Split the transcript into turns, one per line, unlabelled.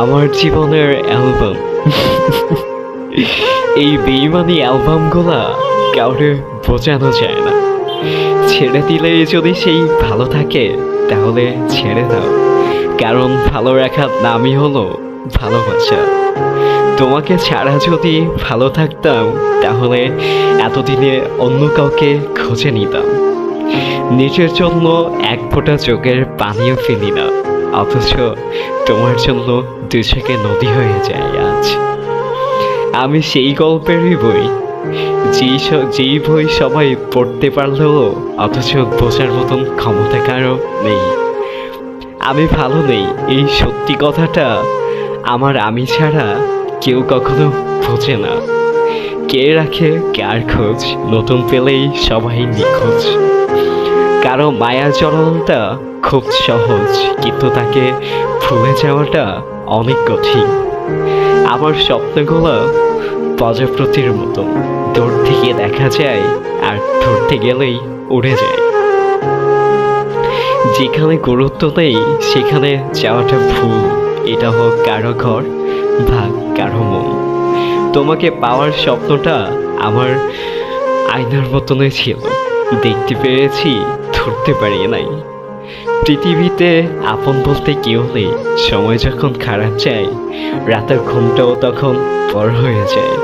আমার জীবনের অ্যালবাম। এই বেইমানি অ্যালবামগুলা কাউরে বোঝানো যায় না। ছেড়ে দিলে যদি সেই ভালো থাকে তাহলে ছেড়ে দাও, কারণ ভালো রাখার নামই হলো ভালোবাসা। তোমাকে ছাড়া যদি ভালো থাকতাম তাহলে এতদিনে অন্য কাউকে খুঁজে নিতাম। নিজের জন্য এক ফোঁটা চোখের পানিও ফেলি না, অথচ তোমার জন্য দুচোখে নদী হয়ে যায় আজ। আমি সেই গল্পেরই বই, যেই বই সবাই পড়তে পারলেও অথচ বোঝার মতন ক্ষমতা কারো নেই। আমি ভালো নেই, এই সত্যি কথাটা আমার আমি ছাড়া কেউ কখনো বোঝে না। কে রাখে কার খোঁজ, নতুন পেলেই সবাই নিখোঁজ। কারো মায়ার জড়ানোটা খুব সহজ, কিন্তু তাকে ভুলে যাওয়াটা অনেক কঠিন। আমার স্বপ্নগুলো প্রজাপতির মতো, দূর থেকে দেখা যায় আর ধরতে গেলেই উড়ে যায়। যেখানে গুরুত্ব নেই সেখানে যাওয়াটা ভুল। এটা হোক কারো ঘর বা কারো মন। তোমাকে পাওয়ার স্বপ্নটা আমার আয়নার মতনই ছিল, দেখতে পেরেছি, ধরতে পারি নাই। পৃথিবীতে আপন বলতে কেউ নেই। সময় যখন খারাপ যায়, রাতের ঘুমটাও তখন বড় হয়ে যায়।